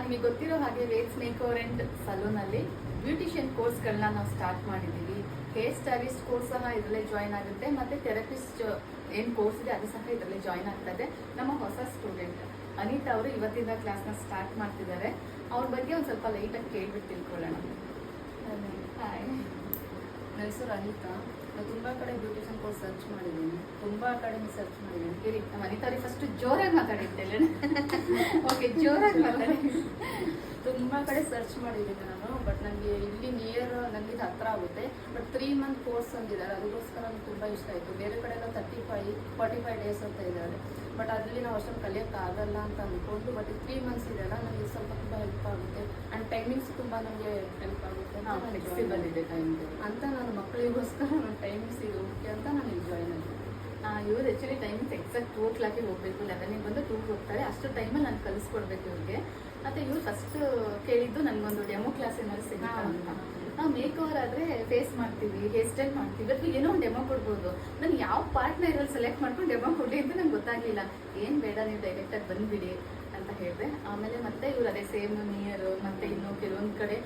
ನಿಮಗೆ ಗೊತ್ತಿರೋ ಹಾಗೆ ವೇಟ್ಸ್ ಮೇಕ್ ಓವರ್ ಅಂಡ್ ಸಲೂನಲ್ಲಿ ಬ್ಯೂಟಿಷಿಯನ್ ಕೋರ್ಸ್ಗಳನ್ನ ನಾವು ಸ್ಟಾರ್ಟ್ ಮಾಡಿದ್ದೀವಿ. ಹೇರ್ ಸ್ಟೈಲಿಸ್ಟ್ ಕೋರ್ಸ್ ಸಹ ಇದರಲ್ಲೇ ಜಾಯ್ನ್ ಆಗುತ್ತೆ, ಮತ್ತು ಥೆರಪಿಸ್ಟ್ ಏನು ಕೋರ್ಸ್ ಇದೆ ಅದು ಸಹ ಇದರಲ್ಲೇ ಜಾಯ್ನ್ ಆಗ್ತಾ ಇದೆ. ನಮ್ಮ ಹೊಸ ಸ್ಟೂಡೆಂಟ್ ಅನಿತಾ ಅವರು ಇವತ್ತಿಂದ ಕ್ಲಾಸ್ನ ಸ್ಟಾರ್ಟ್ ಮಾಡ್ತಿದ್ದಾರೆ. ಅವ್ರ ಬಗ್ಗೆ ಒಂದು ಸ್ವಲ್ಪ ಲೈಟಾಗಿ ಕೇಳ್ಬಿಟ್ಟು ತಿಳ್ಕೊಳ್ಳೋಣ. ಹಾಯ್, ನನ್ನ ಹೆಸರು ಅನಿತಾ. ನಾನು ತುಂಬ ಕಡೆ ಬ್ಯೂಟಿಷಿಯನ್ ಕೋರ್ಸ್ ಸರ್ಚ್ ಮಾಡಿದ್ದೀನಿ, ತುಂಬ ಅಕಾಡೆಮಿ ಸರ್ಚ್ ಮಾಡಿದ್ದೀನಿ. ಹೇಳಿ, ನಮ್ಮ ಅನಿತಾ ಅವ್ರಿಗೆ ಫಸ್ಟ್ ಜೋರಾಗಿ ಮಾತಾಡಿರ್ತೇನೆ. ಓಕೆ, ಜೋರಾಗಿ ಮಾತಾಡಿ. ತುಂಬ ಕಡೆ ಸರ್ಚ್ ಮಾಡಿದ್ದೀನಿ ನಾನು, ಬಟ್ ನನಗೆ ಇಲ್ಲಿ ನಿಯರ್ ನನಗೆ ಇದು ಹತ್ರ ಆಗುತ್ತೆ. ಬಟ್ 3 ಮಂತ್ ಕೋರ್ಸ್ ಅಂದಿದ್ದಾರೆ, ಅದಕ್ಕೋಸ್ಕರ ನನಗೆ ತುಂಬ ಇಷ್ಟ ಆಯಿತು. ಬೇರೆ ಕಡೆ ಎಲ್ಲ 45 ಡೇಸ್ ಅಂತ ಇದ್ದಾರೆ, ಬಟ್ ಅದರಲ್ಲಿ ನಾವು ಅಷ್ಟೊಂದು ಕಲಿಯೋಕ್ಕಾಗಲ್ಲ ಅಂತ ಅಂದ್ಕೊಂಡು. ಬಟ್ 3 ಮಂತ್ಸ್ ಇದೆಯಲ್ಲ, ನನಗೆ ಸ್ವಲ್ಪ ತುಂಬ ಹೆಲ್ಪ್ ಆಗುತ್ತೆ. ಆ್ಯಂಡ್ ಟೈಮಿಂಗ್ಸ್ ತುಂಬ ನನಗೆ ಹೆಲ್ಪ್ ಆಗುತ್ತೆ ಅಂತ ನಾನು ಮಕ್ಕಳಿಗೋಸ್ಕರ ನನ್ನ ಟೈಮಿಂಗ್ಸ್ ಇದು ಮುಖ್ಯ ಅಂತ ನಾನು ಇಲ್ಲಿ ಜಾಯ್ನ್ ಆಗಿದೆ. ಇವ್ರು ಆ್ಯಕ್ಚುಲಿ ಟೈಮಿಂಗ್ಸ್ ಎಕ್ಸಾಕ್ಟ್ 2 o'clock ಹೋಗಬೇಕು, 11 ಬಂದು 2 ಹೋಗ್ತಾರೆ. ಅಷ್ಟು ಟೈಮಲ್ಲಿ ನಾನು ಕಲಿಸ್ಕೊಡ್ಬೇಕು ಇವ್ರಿಗೆ. ಮತ್ತು ಇವ್ರು ಫಸ್ಟ್ ಕೇಳಿದ್ದು ನನಗೊಂದು ಡೆಮೋ ಕ್ಲಾಸ್ ಏನಾದ್ರು ಸಿಗುತ್ತಾ ಅಂತ. ನಾವು ಮೇಕ್ ಓವರ್ ಆದರೆ ಫೇಸ್ ಮಾಡ್ತೀವಿ, ಹೇರ್ ಸ್ಟೈಲ್ ಮಾಡ್ತೀವಿ, ಅಥವಾ ಏನೋ ಒಂದು ಡೆಮೋ ಕೊಡ್ಬೋದು. ನಾನು ಯಾವ ಪಾರ್ಟ್ನ ಇದ್ರಲ್ಲಿ ಸೆಲೆಕ್ಟ್ ಮಾಡ್ಕೊಂಡು ಡೆಮೋ ಕೊಡಲಿ ಅಂತ ನಂಗೆ ಗೊತ್ತಾಗಲಿಲ್ಲ. ಏನು ಬೇಡ, ನೀವು ಡೈರೆಕ್ಟಾಗಿ ಬಂದುಬಿಡಿ ಅಂತ ಹೇಳಿದೆ. ಆಮೇಲೆ ಮತ್ತೆ ಇವ್ರು ಅದೇ ಸೇಮ್ ನಿಯರು, ಮತ್ತು ಇನ್ನು ಕೆಲವೊಂದು ಕಡೆ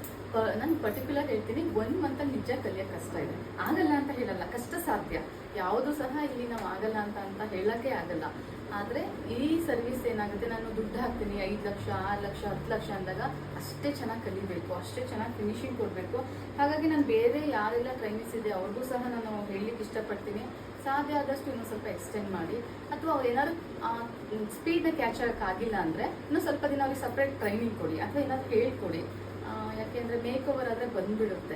ನಾನು ಪರ್ಟಿಕ್ಯುಲರ್ ಹೇಳ್ತೀನಿ, 1 ಮಂತಲ್ಲಿ ನಿಜ ಕಲಿಯೋಕ್ಕೆ ಕಷ್ಟ ಇದೆ. ಆಗಲ್ಲ ಅಂತ ಹೇಳಲ್ಲ, ಕಷ್ಟ ಸಾಧ್ಯ. ಯಾವುದು ಸಹ ಇಲ್ಲಿ ನಾವು ಆಗಲ್ಲ ಅಂತ ಹೇಳೋಕ್ಕೆ ಆಗಲ್ಲ. ಆದರೆ ಈ ಸರ್ವಿಸ್ ಏನಾಗುತ್ತೆ, ನಾನು ದುಡ್ಡು ಹಾಕ್ತೀನಿ 5 ಲಕ್ಷ 6 ಲಕ್ಷ 10 ಲಕ್ಷ ಅಂದಾಗ ಅಷ್ಟೇ ಚೆನ್ನಾಗಿ ಕಲಿಬೇಕು, ಅಷ್ಟೇ ಚೆನ್ನಾಗಿ ಫಿನಿಶಿಂಗ್ ಕೊಡಬೇಕು. ಹಾಗಾಗಿ ನಾನು ಬೇರೆ ಯಾರೆಲ್ಲ ಟ್ರೈನಿಂಗ್ಸ್ ಇದೆ ಅವ್ರಿಗೂ ಸಹ ನಾನು ಹೇಳಲಿಕ್ಕೆ ಇಷ್ಟಪಡ್ತೀನಿ, ಸಾಧ್ಯ ಆದಷ್ಟು ಇನ್ನೂ ಸ್ವಲ್ಪ ಎಕ್ಸ್ಟೆಂಡ್ ಮಾಡಿ. ಅಥವಾ ಅವ್ರು ಏನಾದ್ರು ಸ್ಪೀಡ್ನ ಕ್ಯಾಚ್ ಆಗೋಕ್ಕಾಗಿಲ್ಲ ಅಂದರೆ ಇನ್ನೂ ಸ್ವಲ್ಪ ದಿನ ಅವ್ರಿಗೆ ಸಪ್ರೇಟ್ ಟ್ರೈನಿಂಗ್ ಕೊಡಿ, ಅಥವಾ ಏನಾದ್ರು ಹೇಳ್ಕೊಡಿ. ಯಾಕೆಂದರೆ ಮೇಕ್ ಓವರ್ ಆದರೆ ಬಂದುಬಿಡುತ್ತೆ.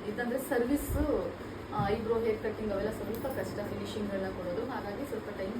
ಇದಂದರೆ ಸರ್ವಿಸ್ಸು ಐಬ್ರೋ, ಹೇರ್ ಕಟ್ಟಿಂಗ್ ಅವೆಲ್ಲ ಸ್ವಲ್ಪ ಕಷ್ಟ, ಫಿನಿಶಿಂಗ್ ಎಲ್ಲ ಕೊಡೋದು. ಹಾಗಾಗಿ ಸ್ವಲ್ಪ ಟೈಮ್